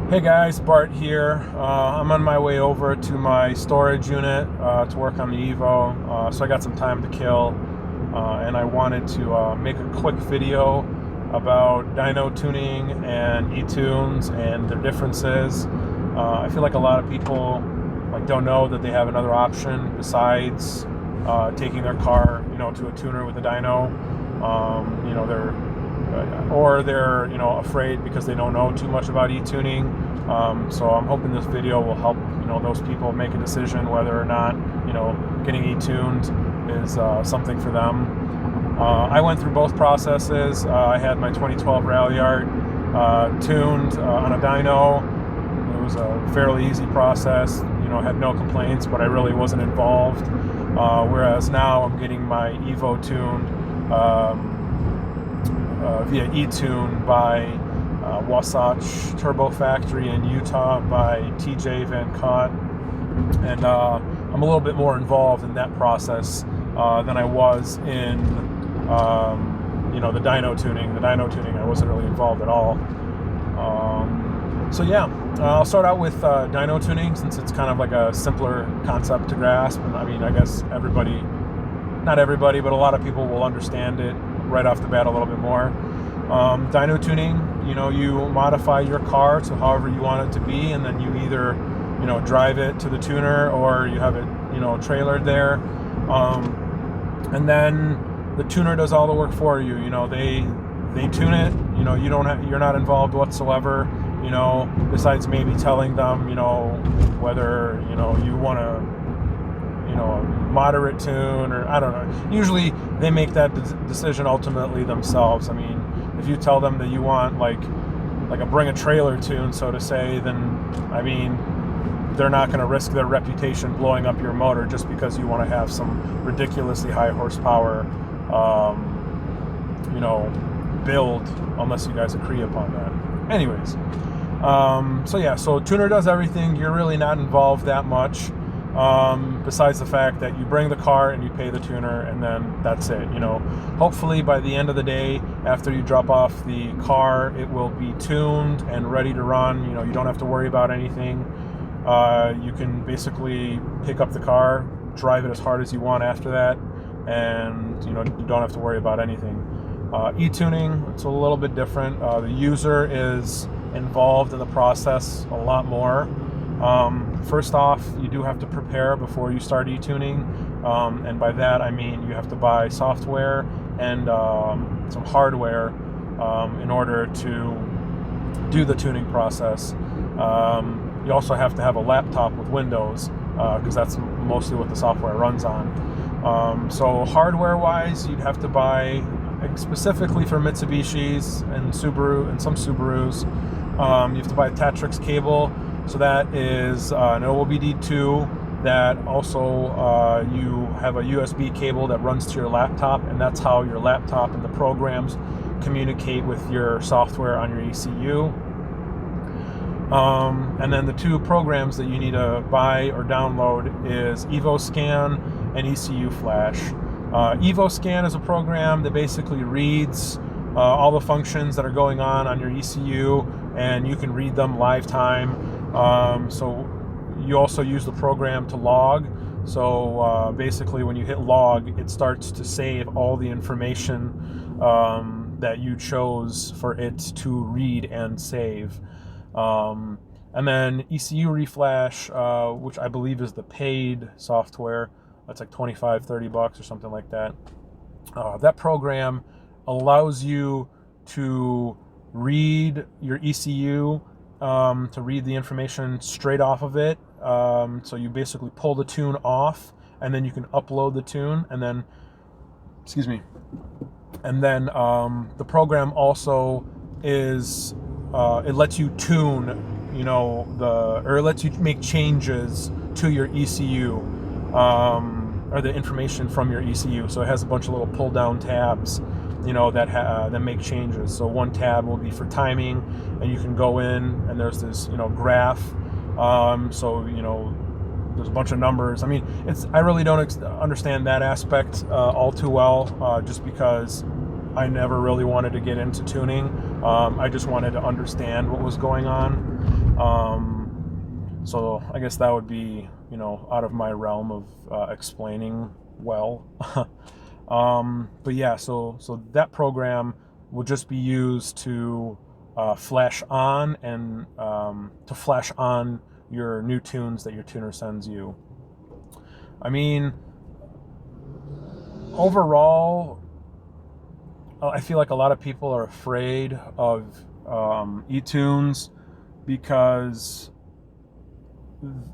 Hey guys, Bart here. I'm on my way over to my storage unit to work on the Evo, so I got some time to kill, and I wanted to make a quick video about dyno tuning and eTunes and their differences. I feel like a lot of people don't know that they have another option besides taking their car, to a tuner with a dyno. They're afraid because they don't know too much about e-tuning. So I'm hoping this video will help those people make a decision whether or not getting e-tuned is something for them. I went through both processes. I had my 2012 Ralliart tuned on a dyno. It was a fairly easy process. Had no complaints, but I really wasn't involved. Whereas now I'm getting my Evo tuned via Etune by Wasatch Turbo Factory in Utah by TJ Van Cott, and I'm a little bit more involved in that process than I was in the dyno tuning. The dyno tuning I wasn't really involved at all. I'll start out with dyno tuning, since it's kind of like a simpler concept to grasp, and I guess not everybody, but a lot of people will understand it right off the bat a little bit more. Dyno tuning, you modify your car to however you want it to be, and then you either, drive it to the tuner or you have it, trailered there. And then the tuner does all the work for you. They tune it. You're not involved whatsoever. Besides maybe telling them, whether you want to, moderate tune, or I don't know. Usually they make that decision ultimately themselves. If you tell them that you want like a bring a trailer tune, so to say, then they're not going to risk their reputation blowing up your motor just because you want to have some ridiculously high horsepower build, unless you guys agree upon that. Anyways, so tuner does everything. You're really not involved that much, besides the fact that you bring the car and you pay the tuner, and then that's it. Hopefully by the end of the day, after you drop off the car, it will be tuned and ready to run. You don't have to worry about anything. You can basically pick up the car, drive it as hard as you want after that, and you don't have to worry about anything. E-tuning, it's a little bit different. The user is involved in the process a lot more. First off, you do have to prepare before you start e-tuning, and by that I mean you have to buy software and some hardware in order to do the tuning process. You also have to have a laptop with Windows, because that's mostly what the software runs on. So hardware-wise, you'd have to buy, specifically for Mitsubishis and Subaru and some Subarus, you have to buy a Tetrix cable. So that is an OBD2 that also you have a USB cable that runs to your laptop, and that's how your laptop and the programs communicate with your software on your ECU. And then the two programs that you need to buy or download is EvoScan and Ecu Reflash. EvoScan is a program that basically reads all the functions that are going on your ECU, and you can read them live time. So you also use the program to log. So basically when you hit log, it starts to save all the information that you chose for it to read and save. And then Ecu Reflash, which I believe is the paid software, that's like $25-$30 or something like that. That program allows you to read your ECU, to read the information straight off of it. So you basically pull the tune off, and then you can upload the tune, and then, the program also is, it lets you tune, or it lets you make changes to your ECU, or the information from your ECU. So it has a bunch of little pull-down tabs, that make changes. So one tab will be for timing, and you can go in, and there's this, graph. There's a bunch of numbers. I really don't understand that aspect all too well, just because I never really wanted to get into tuning. I just wanted to understand what was going on. So I guess that would be, out of my realm of explaining well. But yeah, so that program will just be used to flash on and to flash on your new tunes that your tuner sends you. I mean, overall, I feel like a lot of people are afraid of eTunes because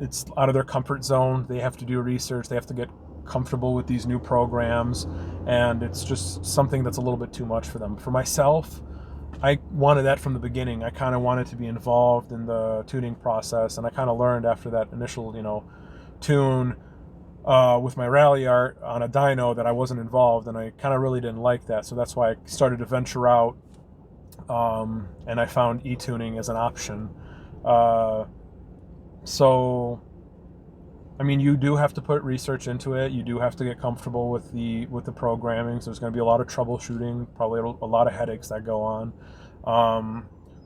it's out of their comfort zone. They have to do research. They have to get comfortable with these new programs, and it's just something that's a little bit too much for them. For myself, I wanted that from the beginning. I kind of wanted to be involved in the tuning process, and I kind of learned after that initial, tune with my rally art on a dyno that I wasn't involved, and I kind of really didn't like that. So that's why I started to venture out, and I found e-tuning as an option. So, I mean, you do have to put research into it. You do have to get comfortable with the programming. So there's going to be a lot of troubleshooting, probably a lot of headaches that go on.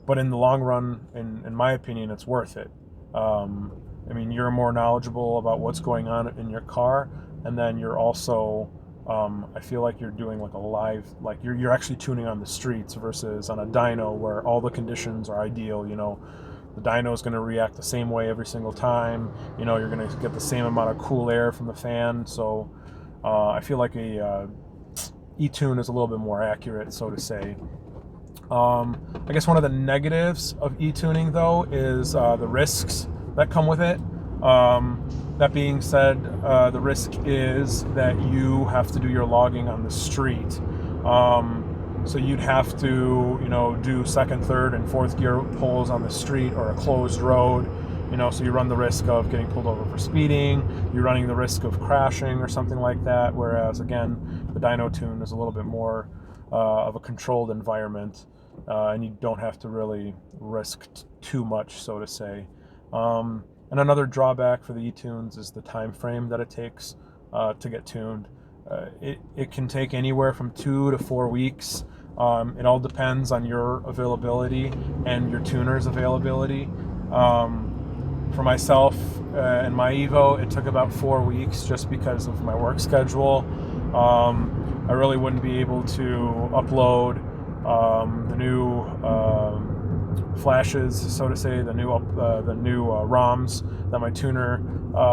But in the long run, in my opinion, it's worth it. I mean, you're more knowledgeable about what's going on in your car, and then you're also, I feel like you're doing like a live, like you're actually tuning on the streets versus on a dyno where all the conditions are ideal. The dyno is going to react the same way every single time. You're going to get the same amount of cool air from the fan. So I feel like a eTune is a little bit more accurate, so to say. I guess one of the negatives of eTuning, though, is the risks that come with it. That being said, the risk is that you have to do your logging on the street. So you'd have to, do second, third, and fourth gear pulls on the street or a closed road. So you run the risk of getting pulled over for speeding. You're running the risk of crashing or something like that. Whereas, again, the Dyno Tune is a little bit more of a controlled environment, and you don't have to really risk too much, so to say. And another drawback for the eTunes is the time frame that it takes to get tuned. It can take anywhere from 2 to 4 weeks. It all depends on your availability and your tuner's availability. For myself and my Evo, it took about 4 weeks just because of my work schedule. I really wouldn't be able to upload the new flashes, so to say, the new ROMs that my tuner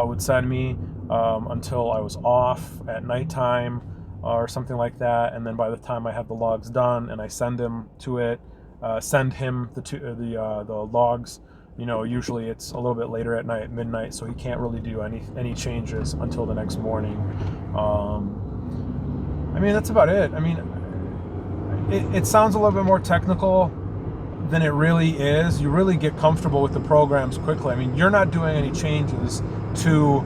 would send me until I was off at nighttime or something like that. And then by the time I have the logs done and I send him the logs, usually it's a little bit later at night, midnight, so he can't really do any changes until the next morning. I mean, that's about it. I mean, it sounds a little bit more technical than it really is. You really get comfortable with the programs quickly. I mean, you're not doing any changes to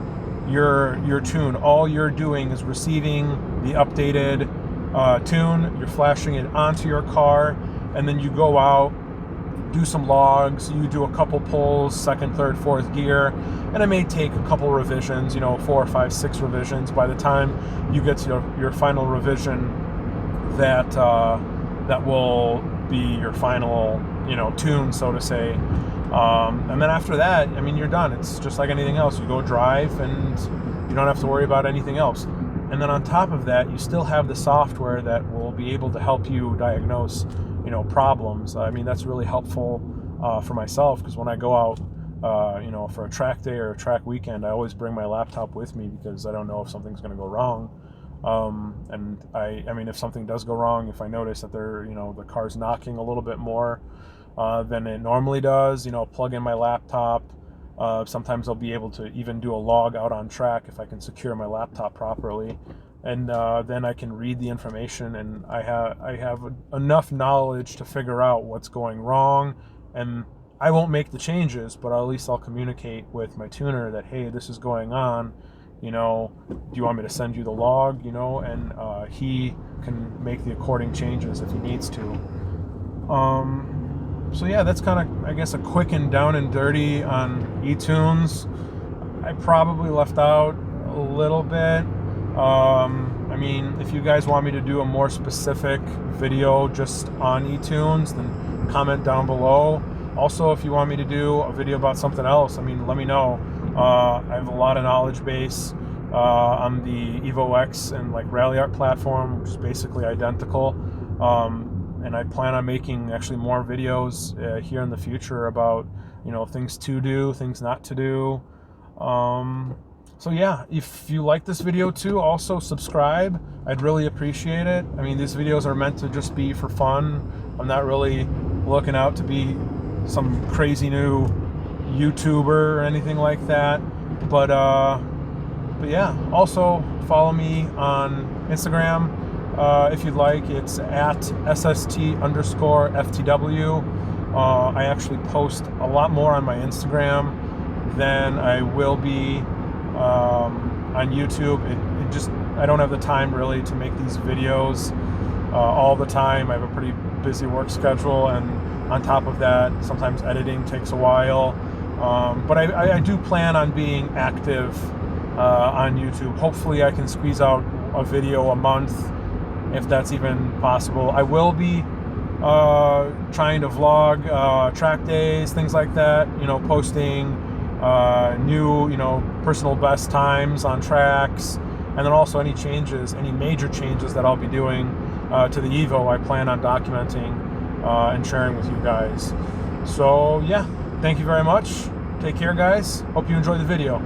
your tune. All you're doing is receiving the updated tune, you're flashing it onto your car, and then you go out, do some logs, you do a couple pulls, second, third, fourth gear, and it may take a couple revisions, 4, 5, 6 revisions. By the time you get to your final revision, that will be your final, tune, so to say. And then after that, I mean, you're done. It's just like anything else. You go drive and you don't have to worry about anything else. And then on top of that, you still have the software that will be able to help you diagnose, problems. I mean, that's really helpful for myself, because when I go out, for a track day or a track weekend, I always bring my laptop with me because I don't know if something's going to go wrong. And I mean, if something does go wrong, if I notice that the car's knocking a little bit more than it normally does, plug in my laptop. Sometimes I'll be able to even do a log out on track if I can secure my laptop properly, and then I can read the information, and I have enough knowledge to figure out what's going wrong, and I won't make the changes, but at least I'll communicate with my tuner that, hey, this is going on. Do you want me to send you the log? And he can make the according changes if he needs to. So yeah, that's kind of, I guess, a quick and down and dirty on eTunes. I probably left out a little bit. I mean, if you guys want me to do a more specific video just on eTunes, then comment down below. Also, if you want me to do a video about something else, I mean, let me know. I have a lot of knowledge base on the Evo X and like Rally Art platform, which is basically identical. And I plan on making actually more videos here in the future about, you know, things to do, things not to do. So yeah, if you like this video too, also subscribe. I'd really appreciate it. I mean, these videos are meant to just be for fun. I'm not really looking out to be some crazy new YouTuber or anything like that. But yeah, also follow me on Instagram if you'd like. It's at SST_FTW. I actually post a lot more on my Instagram than I will be on YouTube. I don't have the time really to make these videos all the time. I have a pretty busy work schedule, and on top of that, sometimes editing takes a while. But I do plan on being active on YouTube. Hopefully I can squeeze out a video a month, if that's even possible. I will be trying to vlog track days, things like that, you know, posting new, you know, personal best times on tracks, and then also any changes, any major changes that I'll be doing to the Evo, I plan on documenting and sharing with you guys. So yeah, thank you very much. Take care, guys. Hope you enjoyed the video.